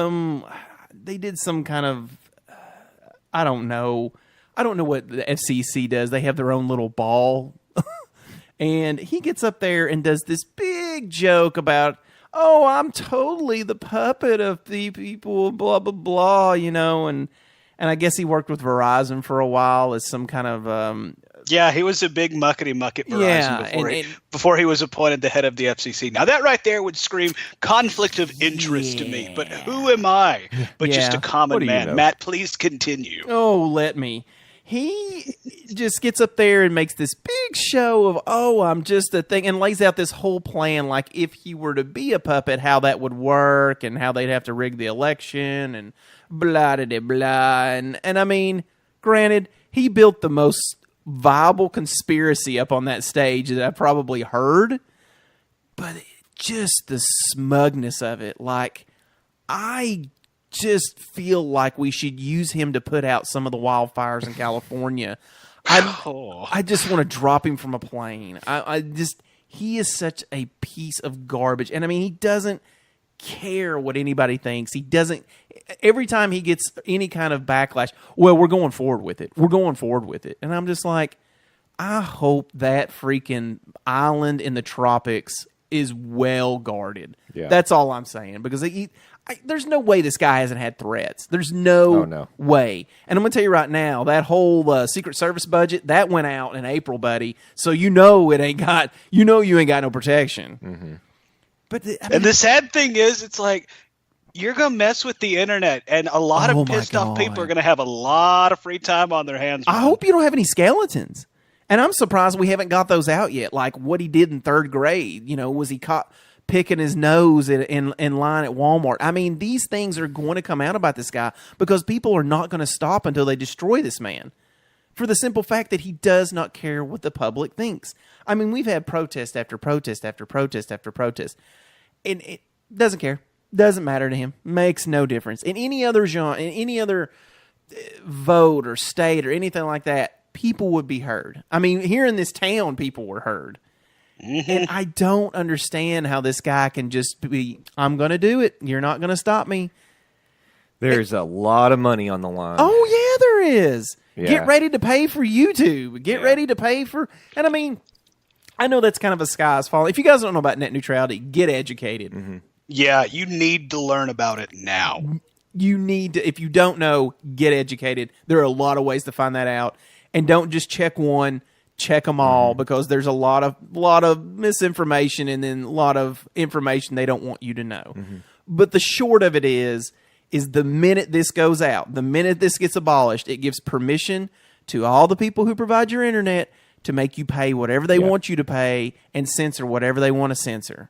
they did some kind of, I don't know what the FCC does. They have their own little ball. And he gets up there and does this big joke about, oh, I'm totally the puppet of the people, blah, blah, blah, you know. And I guess he worked with Verizon for a while as some kind of... yeah, he was a big muckety-muck at Verizon before he was appointed the head of the FCC. Now, that right there would scream conflict of interest to me. But who am I? But just a common man. Know? Matt, please continue. Oh, let me. He just gets up there and makes this big show of, oh, I'm just a thing, and lays out this whole plan, like if he were to be a puppet, how that would work, and how they'd have to rig the election, and blah, blah, blah. And I mean, granted, he built the most viable conspiracy up on that stage that I've probably heard, but just the smugness of it, like, I just feel like we should use him to put out some of the wildfires in California. I just want to drop him from a plane. He is such a piece of garbage. And I mean, he doesn't care what anybody thinks. He doesn't, every time he gets any kind of backlash, well, we're going forward with it. We're going forward with it. And I'm just like, I hope that freaking island in the tropics is well guarded. Yeah. That's all I'm saying. Because there's no way this guy hasn't had threats. There's no way. And I'm going to tell you right now, that whole Secret Service budget, that went out in April, buddy. So you know you ain't got no protection. Mm-hmm. But and the sad thing is, it's like, you're going to mess with the internet, and a lot of pissed off people are going to have a lot of free time on their hands. I hope you don't have any skeletons. And I'm surprised we haven't got those out yet. Like what he did in 3rd grade. You know, was he caught picking his nose in line at Walmart? I mean, these things are going to come out about this guy because people are not going to stop until they destroy this man. For the simple fact that he does not care what the public thinks. I mean, we've had protest after protest after protest after protest. And it doesn't care. Doesn't matter to him. Makes no difference. In any other genre, in any other vote or state or anything like that, people would be heard. I mean, here in this town, people were heard. Mm-hmm. And I don't understand how this guy can just be, I'm going to do it. You're not going to stop me. There's a lot of money on the line. Oh, yeah, there is. Yeah. Get ready to pay for YouTube. Get ready to pay for... And I mean, I know that's kind of a sky's falling. If you guys don't know about net neutrality, get educated. Mm-hmm. Yeah, you need to learn about it now. You need to, if you don't know, get educated. There are a lot of ways to find that out. And don't just check one, check them all, because there's a lot of misinformation and then a lot of information they don't want you to know. Mm-hmm. But the short of it is the minute this goes out, the minute this gets abolished, it gives permission to all the people who provide your internet to make you pay whatever they want you to pay and censor whatever they want to censor.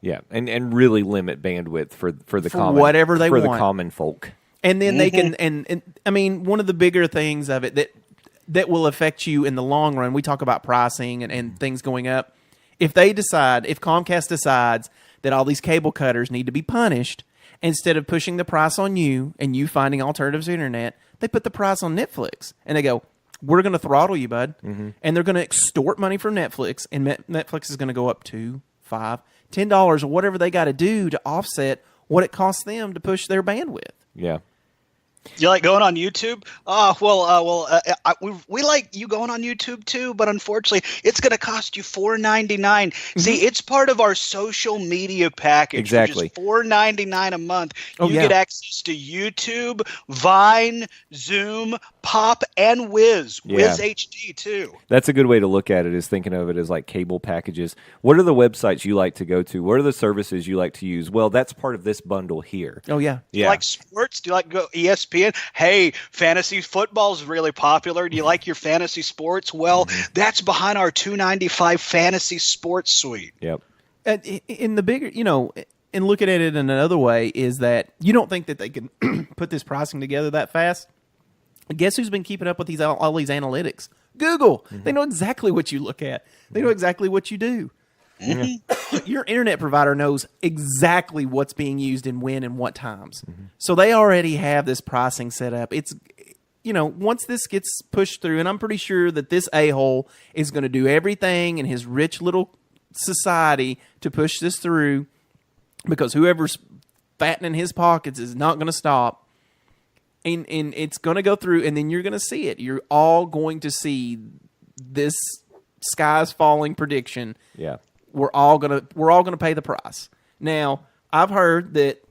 Yeah, and really limit bandwidth for the common, whatever they want. The common folk. And then they can and I mean, one of the bigger things of it that will affect you in the long run, we talk about pricing and things going up. If Comcast decides that all these cable cutters need to be punished, instead of pushing the price on you and you finding alternatives to internet, they put the price on Netflix. And they go, we're going to throttle you, bud. Mm-hmm. And they're going to extort money from Netflix, and Netflix is going to go up $2, $5, $10 or whatever they got to do to offset what it costs them to push their bandwidth. Yeah. You like going on YouTube? We like you going on YouTube too, but unfortunately, it's going to cost you $4.99. Mm-hmm. See, it's part of our social media package. Exactly, which is $4.99 a month. You get access to YouTube, Vine, Zoom, Pop, and Wiz HD too. That's a good way to look at it. Is thinking of it as like cable packages. What are the websites you like to go to? What are the services you like to use? Well, that's part of this bundle here. Oh yeah. Do you like sports? Do you like go ESPN? Hey, fantasy football is really popular. Do you like your fantasy sports? Well, that's behind our $295 fantasy sports suite. Yep. In the bigger, and looking at it in another way is that you don't think that they can put this pricing together that fast. Guess who's been keeping up with all these analytics? Google. They know exactly what you look at. They know exactly what you do. Your internet provider knows exactly what's being used and when and what times. So they already have this pricing set up. It's, once this gets pushed through, and I'm pretty sure that this a-hole is going to do everything in his rich little society to push this through, because whoever's fattening his pockets is not going to stop. And it's going to go through, and then you're going to see it. You're all going to see this skies falling prediction. Yeah. We're all gonna pay the price. Now, I've heard that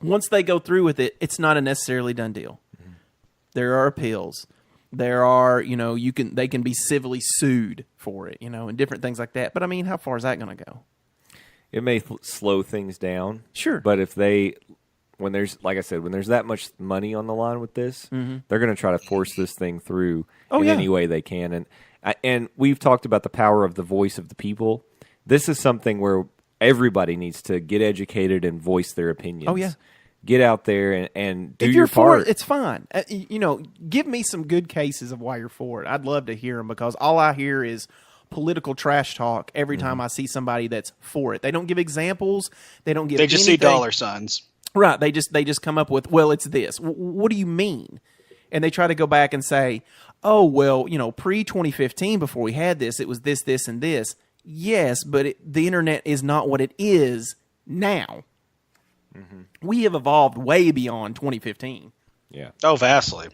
once they go through with it, it's not a necessarily done deal. There are appeals. There are, they can be civilly sued for it, and different things like that. But I mean, how far is that going to go? It may slow things down. Sure. But when there's that much money on the line with this, they're going to try to force this thing through any way they can. And we've talked about the power of the voice of the people. This is something where everybody needs to get educated and voice their opinions. Oh, yeah. Get out there and do if your you're for part. it, it's fine. Give me some good cases of why you're for it. I'd love to hear them, because all I hear is political trash talk every time I see somebody that's for it. They don't give examples. They don't give. They just anything. see dollar signs. Right. They just come up with, well, it's this. What do you mean? And they try to go back and say, oh, well, pre-2015, before we had this, it was this, this, and this. Yes, but the internet is not what it is now. We have evolved way beyond 2015. Yeah. Oh, vastly.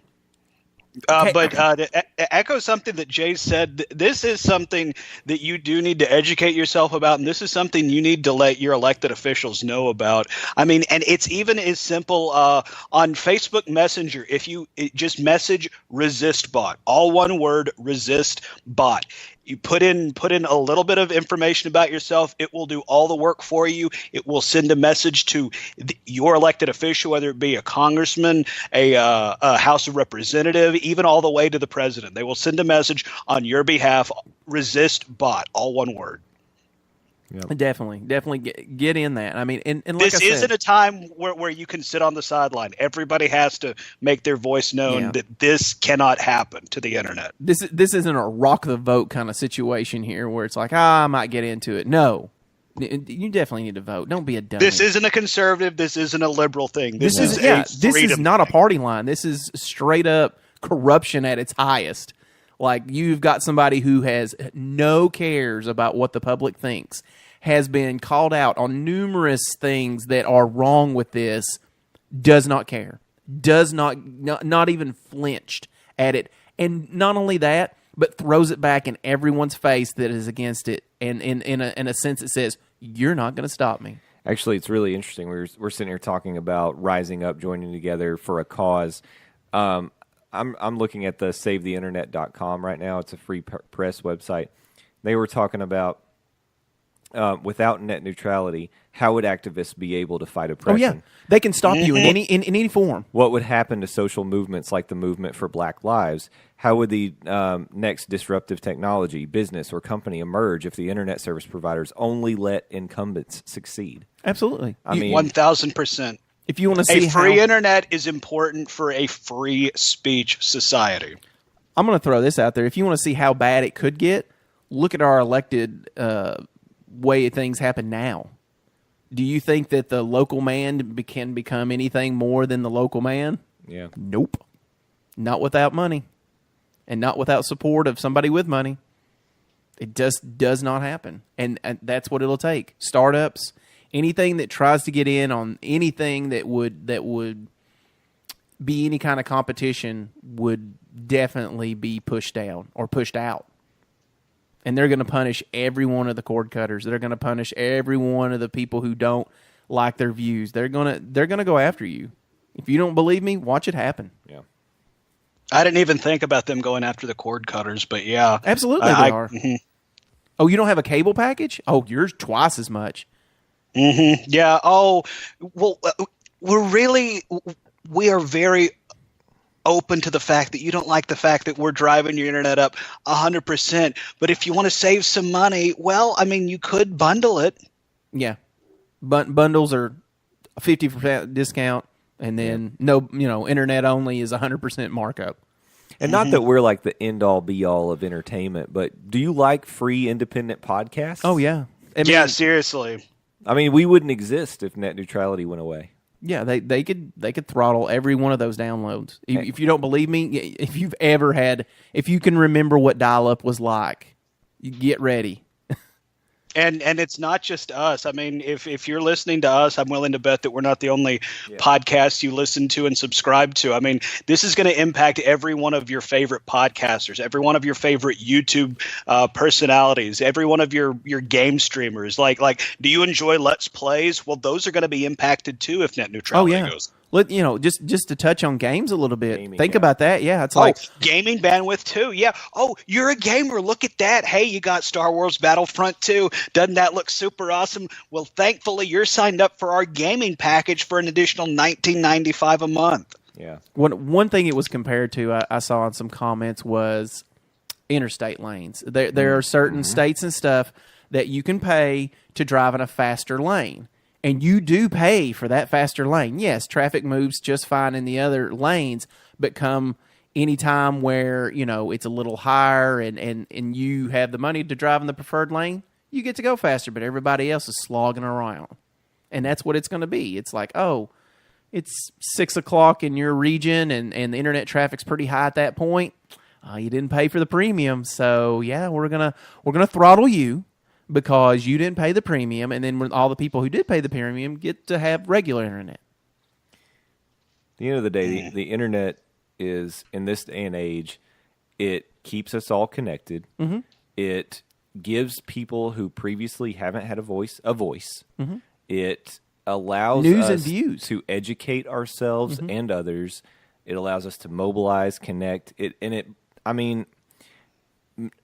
Okay. But to echo something that Jay said, this is something that you do need to educate yourself about, and this is something you need to let your elected officials know about. I mean, and it's even as simple on Facebook Messenger. If you just message resist bot, all one word, resist bot. You put in a little bit of information about yourself. It will do all the work for you. It will send a message to your elected official, whether it be a congressman, a House of Representative, even all the way to the president. They will send a message on your behalf. Resist bot, all one word. Yep. Definitely get in that. I mean, and like this I said, isn't a time where you can sit on the sideline. Everybody has to make their voice known that this cannot happen to the internet. This isn't a rock the vote kind of situation here where it's like, I might get into it. No, you definitely need to vote. Don't be a dummy. This isn't a conservative. This isn't a liberal thing. This is this is not a party line. This is straight up corruption at its highest. Like, you've got somebody who has no cares about what the public thinks, has been called out on numerous things that are wrong with this, does not care, does not even flinched at it. And not only that, but throws it back in everyone's face that is against it. And in a sense, it says, you're not going to stop me. Actually, it's really interesting. We're sitting here talking about rising up, joining together for a cause. I'm looking at the SaveTheInternet.com right now. It's a free press website. They were talking about without net neutrality, how would activists be able to fight oppression? Oh yeah, they can stop you in any form. What would happen to social movements like the movement for Black Lives? How would the next disruptive technology, business, or company emerge if the internet service providers only let incumbents succeed? Absolutely. I mean, 1,000%. If you want to see a free internet is important for a free speech society. I'm going to throw this out there. If you want to see how bad it could get, look at our elected way things happen now. Do you think that the local man can become anything more than the local man? Yeah. Nope. Not without money, and not without support of somebody with money. It just does not happen, and that's what it'll take. Startups. Anything that tries to get in on anything that would be any kind of competition would definitely be pushed down or pushed out. And they're going to punish every one of the cord cutters. They're going to punish every one of the people who don't like their views. They're going to go after you. If you don't believe me, watch it happen. Yeah. I didn't even think about them going after the cord cutters, but yeah. Absolutely they are. Mm-hmm. Oh, you don't have a cable package? Oh, yours twice as much. Mm-hmm. Yeah. Oh, well, we are very open to the fact that you don't like the fact that we're driving your internet up 100%. But if you want to save some money, well, I mean, you could bundle it. Yeah. bundles are 50% discount, and then internet only is 100% markup. And not that we're like the end all be all of entertainment, but do you like free independent podcasts? Oh yeah, Yeah, seriously. I mean, we wouldn't exist if net neutrality went away. Yeah, they could throttle every one of those downloads. If you don't believe me, if you can remember what dial-up was like, you get ready. And it's not just us. I mean, if you're listening to us, I'm willing to bet that we're not the only podcast you listen to and subscribe to. I mean, this is going to impact every one of your favorite podcasters, every one of your favorite YouTube personalities, every one of your game streamers. Like, do you enjoy Let's Plays? Well, those are going to be impacted too if net neutrality goes. Just to touch on games a little bit. Gaming, Think yeah. about that. Yeah, it's like gaming bandwidth too. Yeah. Oh, you're a gamer. Look at that. Hey, you got Star Wars Battlefront 2. Doesn't that look super awesome? Well, thankfully, you're signed up for our gaming package for an additional $19.95 a month. Yeah. one thing it was compared to. I saw in some comments was interstate lanes. There are certain states and stuff that you can pay to drive in a faster lane. And you do pay for that faster lane. Yes, traffic moves just fine in the other lanes, but come any time where, it's a little higher and you have the money to drive in the preferred lane, you get to go faster, but everybody else is slogging around. And that's what it's going to be. It's like, oh, it's 6 o'clock in your region and the internet traffic's pretty high at that point. You didn't pay for the premium, so yeah, we're gonna throttle you. Because you didn't pay the premium, and then when all the people who did pay the premium get to have regular internet. At the end of the day, the internet is, in this day and age, it keeps us all connected. Mm-hmm. It gives people who previously haven't had a voice. Mm-hmm. It allows news us and views to educate ourselves and others. It allows us to mobilize, connect.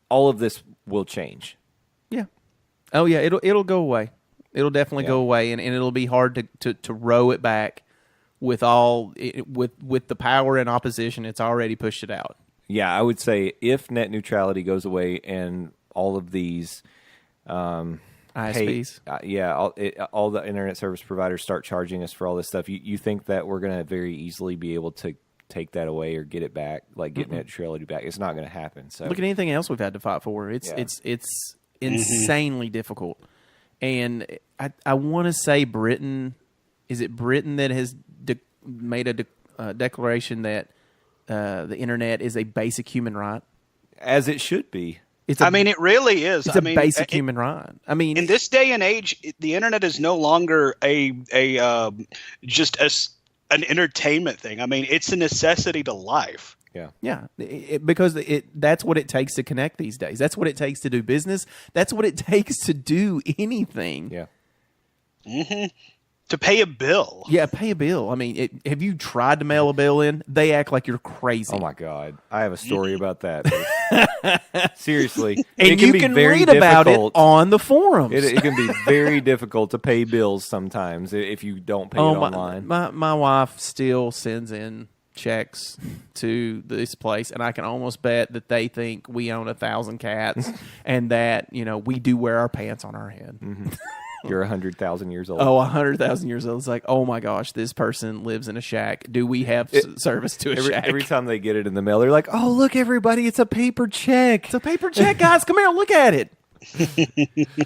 All of this will change. Yeah. Oh yeah, it'll go away. It'll definitely go away, and it'll be hard to row it back with the power and opposition. It's already pushed it out. Yeah, I would say if net neutrality goes away and all of these ISPs, all the internet service providers start charging us for all this stuff, you think that we're going to very easily be able to take that away or get it back, like get net neutrality back? It's not going to happen. So look at anything else we've had to fight for. It's insanely difficult. And I want to say Britain, is it Britain that has made a declaration that the internet is a basic human right? As it should be. It really is. It's a basic human right. I mean, in this day and age, the internet is no longer just an entertainment thing. I mean, it's a necessity to life. Yeah, because that's what it takes to connect these days. That's what it takes to do business. That's what it takes to do anything. Yeah. Mm-hmm. To pay a bill. Yeah, pay a bill. I mean, have you tried to mail a bill in? They act like you're crazy. Oh my God, I have a story about that. Seriously, and you can read about it on the forums. It can be very difficult to pay bills sometimes if you don't pay it online. My wife still sends in checks to this place, and I can almost bet that they think we own 1,000 cats and that we do wear our pants on our head. Mm-hmm. You're 100,000 years old. Oh, 100,000 years old. It's like, oh my gosh, this person lives in a shack. Do we have service to a shack? Every time they get it in the mail, they're like, oh, look, everybody, it's a paper check. It's a paper check, guys. Come here, look at it.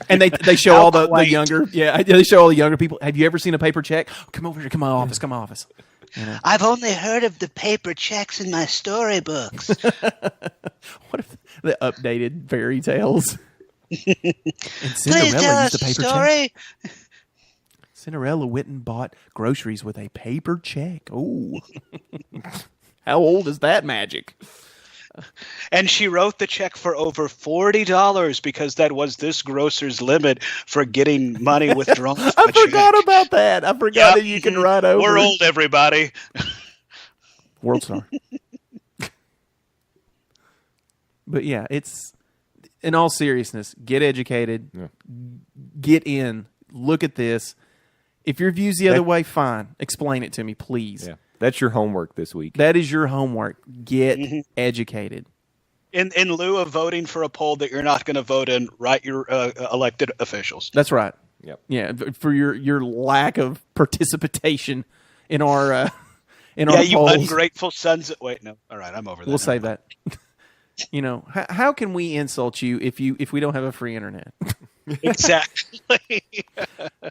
And they show all the younger, they show all the younger people. Have you ever seen a paper check? Oh, come over here, come on, office. I've only heard of the paper checks in my storybooks. What if the updated fairy tales? And Please tell us a story. Check. Cinderella went and bought groceries with a paper check. Oh, how old is that magic? And she wrote the check for over $40 because that was this grocer's limit for getting money withdrawn. I forgot about that. I forgot that you can write over. We're old, everybody. World Star. But yeah, it's, in all seriousness, get educated, get in, look at this. If your view's the other way, fine. Explain it to me, please. Yeah. That's your homework this week. That is your homework. Get educated. In lieu of voting for a poll that you're not going to vote in, write your elected officials. That's right. Yep. Yeah, for your lack of participation in our in Yeah, our you polls. ungrateful sons. Wait, no. All right, I'm over that. We'll save that. How can we insult you if we don't have a free internet? Exactly.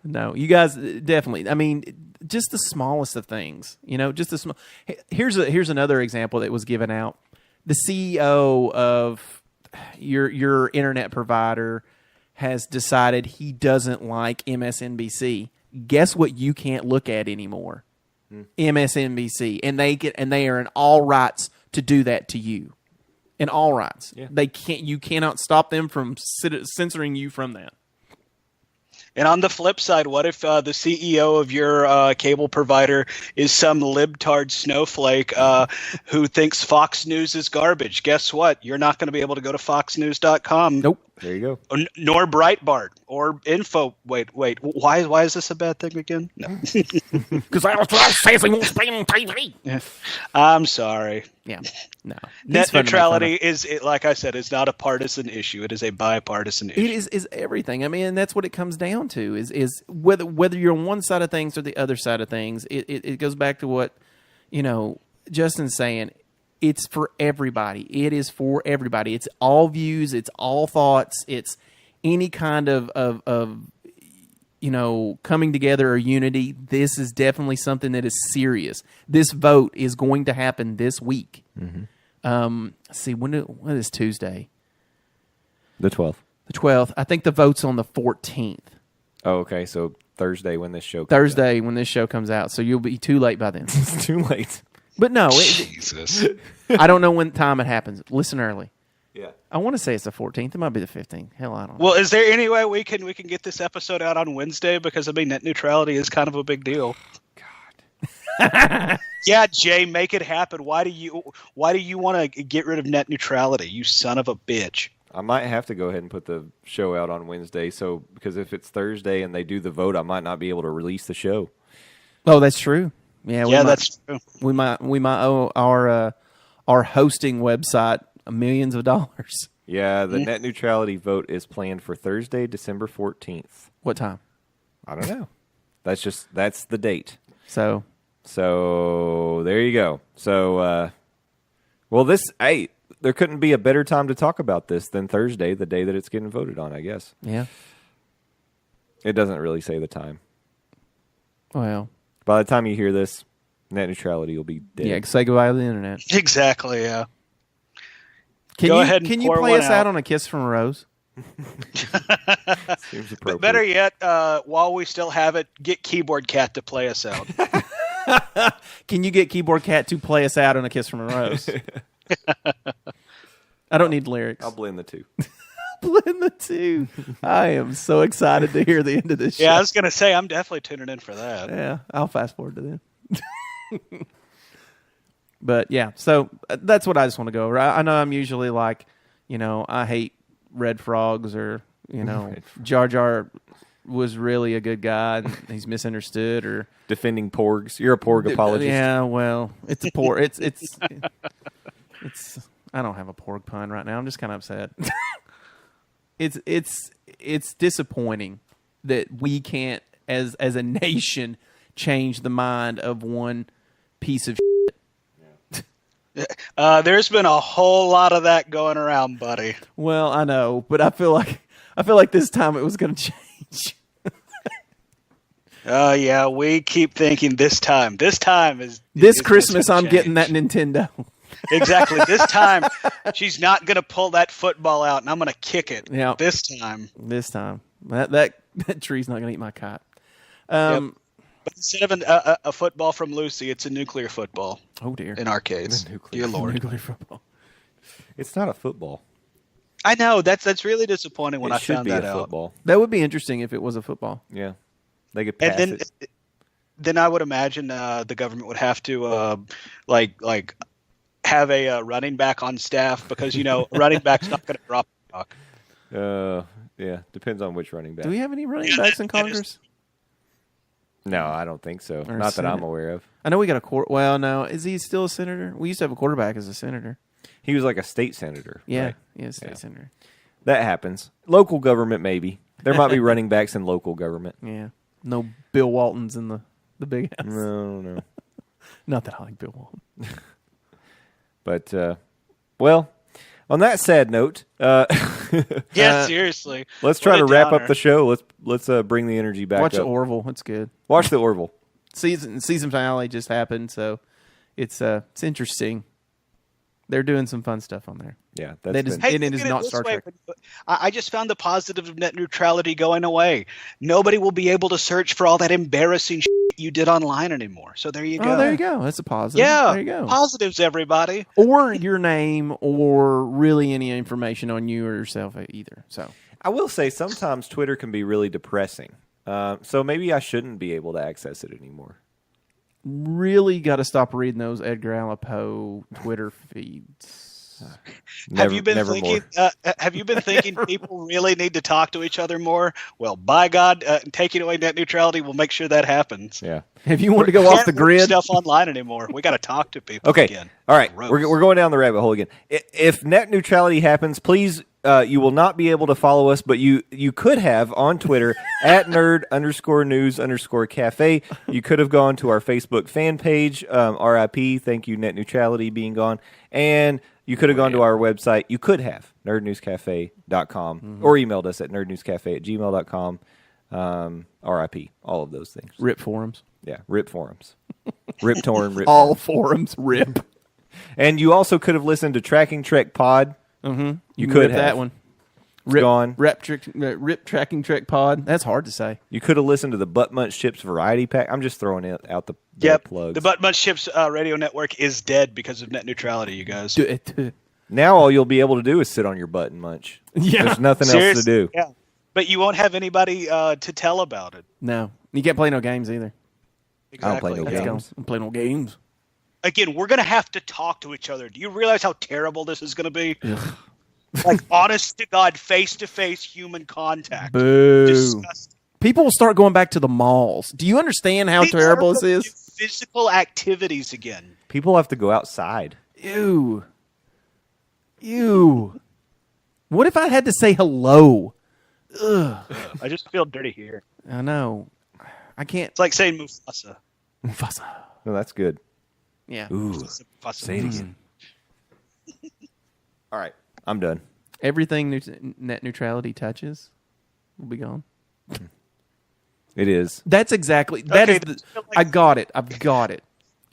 No, you guys definitely. I mean, just the smallest of things. Just the small. Here's another example that was given out. The CEO of your internet provider has decided he doesn't like MSNBC. Guess what? You can't look at anymore. MSNBC, and they are in all rights to do that to you. In all rights, they can't. You cannot stop them from censoring you from that. And on the flip side, what if the CEO of your cable provider is some libtard snowflake who thinks Fox News is garbage? Guess what? You're not going to be able to go to foxnews.com. Nope. There you go. Nor Breitbart or Info. Wait. Why is this a bad thing again? No. Because says we won't stay on TV. I'm sorry. Yeah. No. Net neutrality is, like I said, is not a partisan issue. It is a bipartisan issue. It is everything. I mean, that's what it comes down to. Is whether you're on one side of things or the other side of things. It goes back to what Justin's saying. It's for everybody. It is for everybody. It's all views. It's all thoughts. It's any kind of coming together or unity. This is definitely something that is serious. This vote is going to happen this week. Mm-hmm. See, when is Tuesday? The 12th. The 12th. I think the vote's on the 14th. Oh, okay. So Thursday when this show comes Thursday when this show comes out. So you'll be too late by then. It's too late. But no, Jesus. I don't know when time it happens. Listen early. Yeah. I want to say it's the 14th. It might be the 15th. Hell, I don't know. Well, is there any way we can get this episode out on Wednesday? Because net neutrality is kind of a big deal. God. Yeah, Jay, make it happen. Why do you want to get rid of net neutrality? You son of a bitch. I might have to go ahead and put the show out on Wednesday. So because if it's Thursday and they do the vote, I might not be able to release the show. Oh, that's true. Yeah, that's true. We might owe our hosting website millions of dollars. Yeah, the net neutrality vote is planned for Thursday, December 14th. What time? I don't know. That's the date. So there you go. So, there couldn't be a better time to talk about this than Thursday, the day that it's getting voted on, I guess. yeah. It doesn't really say the time. Well, By the time you hear this, net neutrality will be dead. yeah. Say goodbye to the internet. Exactly, yeah. Go ahead and Can you pour play one us out. out on a kiss from a rose? Seems appropriate. But better yet, while we still have it, get Keyboard Cat to play us out. Can you get Keyboard Cat to play us out on a kiss from a rose? I don't need lyrics. I'll blend the two. Blend the two. I am so excited to hear the end of this show. Yeah, I was going to say, I'm definitely tuning in for that. Yeah, I'll fast forward to then. But yeah, so that's what I just want to go over. I know I'm usually like, I hate red frogs or, Jar Jar was really a good guy and he's misunderstood or Defending porgs. You're a porg apologist. Yeah, well, it's a poor. It's. I don't have a porg pun right now. I'm just kind of upset. It's disappointing that we can't, as a nation, change the mind of one piece of. There's been a whole lot of that going around, buddy. Well, I know, but I feel like this time it was going to change. Yeah, we keep thinking this time is This is Christmas, gonna I'm getting that change. Nintendo. Exactly. This time, she's not going to pull that football out, and I'm going to kick it. Yeah. This time. This time, that tree's not going to eat my kite. But instead of a football from Lucy, it's a nuclear football. Oh dear. In our case, dear Lord. Nuclear football. It's not a football. I know that's really disappointing when It I should found be that a out. football. That would be interesting if it was a football. Yeah. They could pass And it. then I would imagine the government would have to like have a running back on staff because a running back's not going to drop the rock. Yeah. Depends on which running back. Do we have any running backs in Congress? No, I don't think so. Or Not that I'm Senate. aware of. I know we got a Well, no, is he still a senator? We used to have a quarterback as a senator. He was like a state senator. Yeah, right? yeah, state senator. That happens. Local government, maybe. There might be running backs in local government. Yeah. No Bill Waltons in the big house. No. Not that I like Bill Walton. But, well, on that sad note, Yeah, seriously. let's What try a to wrap up downer. the show. Let's bring the energy back Watch up. the Orville. It's good. Watch the Orville. Season finale just happened, so it's interesting. They're doing some fun stuff on there. Yeah, That that's is- been, It is look at not this Star way. Trek. I just found the positive of net neutrality going away. Nobody will be able to search for all that embarrassing shit you did online anymore. So there you go. Oh, there you go. That's a positive. Yeah, There you go. positives, everybody. Or your name, or really any information on you or yourself either. So I will say sometimes Twitter can be really depressing. So maybe I shouldn't be able to access it anymore. really got to stop reading those Edgar Allan Poe Twitter feeds. Have you been never thinking? more. Have you been thinking people really need to talk to each other more? Well, by God, taking away net neutrality will make sure that happens. Yeah. If you want to go off the Can't leave grid, stuff online anymore. We got to talk to people Okay. again. All right. Gross. We're going down the rabbit hole again. If net neutrality happens, please, you will not be able to follow us, but you could have on Twitter at nerd_news_cafe. You could have gone to our Facebook fan page, RIP, thank you, net neutrality being gone. And you could have gone to our website. You could have, nerdnewscafe.com, or emailed us at nerdnewscafe@gmail.com. RIP, all of those things. rip forums. Yeah, rip forums. Rip torn, rip All forums rip. And you also could have listened to Tracking Trek Pod. Mm-hmm. You could rip have. that one. Gone. Rip Tracking Trek Pod. That's hard to say. You could have listened to the Butt Munch Chips Variety Pack. I'm just throwing out the Yep. plugs. The Butt Munch Chips radio network is dead because of net neutrality, you guys. Do it. Now all you'll be able to do is sit on your butt and munch. Yeah. There's nothing else to Seriously? do. Yeah. But you won't have anybody to tell about it. No, you can't play no games either. I don't play no Exactly. games. Don't play no games. Again, we're going to have to talk to each other. Do you realize how terrible this is going to be? Like, honest to God, face-to-face human contact. Boo. Disgusting. People will start going back to the malls. Do you understand how People terrible are this gonna is? do Physical activities again. People have to go outside. Ew. What if I had to say hello? I just feel dirty here. I know. I can't. It's like saying Mufasa. Mufasa. No, that's good. Yeah. Ooh. Mufasa. Say it again. All right. I'm done. Everything net neutrality touches will be gone. It is. That's exactly. That Okay, is. that's like- I got it. I've got it.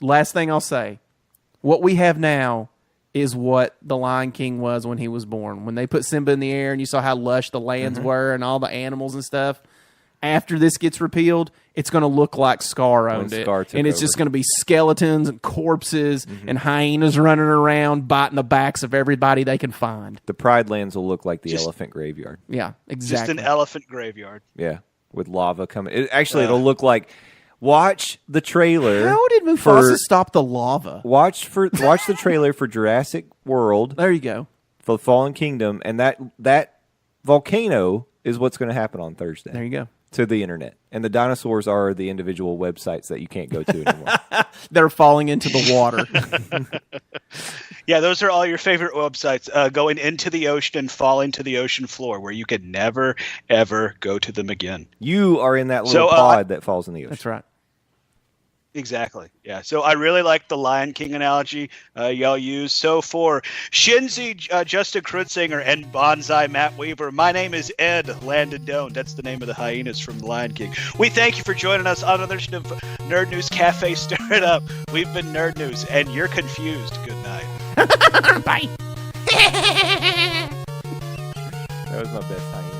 Last thing I'll say. What we have now is what the Lion King was when he was born. When they put Simba in the air and you saw how lush the lands were and all the animals and stuff. After this gets repealed, it's going to look like Scar owned it. Scar took And it's over. just going to be skeletons and corpses and hyenas running around biting the backs of everybody they can find. The Pride Lands will look like the Just- elephant graveyard. Yeah, Just exactly. an elephant graveyard. Yeah. With lava coming. It'll look like. Watch the trailer. How did Mufasa for- stop the lava? Watch the trailer for Jurassic World, There you go. for Fallen Kingdom, and that volcano is what's going to happen on Thursday. There you go. To the internet, and the dinosaurs are the individual websites that you can't go to anymore. They're falling into the water. Yeah, those are all your favorite websites going into the ocean and falling to the ocean floor where you can never, ever go to them again. You are in that little So, pod that falls in the ocean. That's right. Exactly. Yeah. So I really like the Lion King analogy y'all use. So for Shinzi, Justin Krutzinger, and Bonsai Matt Weaver, my name is Ed Landon Doan. That's the name of the hyenas from the Lion King. We thank you for joining us on another edition of Nerd News Cafe. Stir it up. We've been Nerd News, and you're confused. Good night. Bye. That was my best hyena.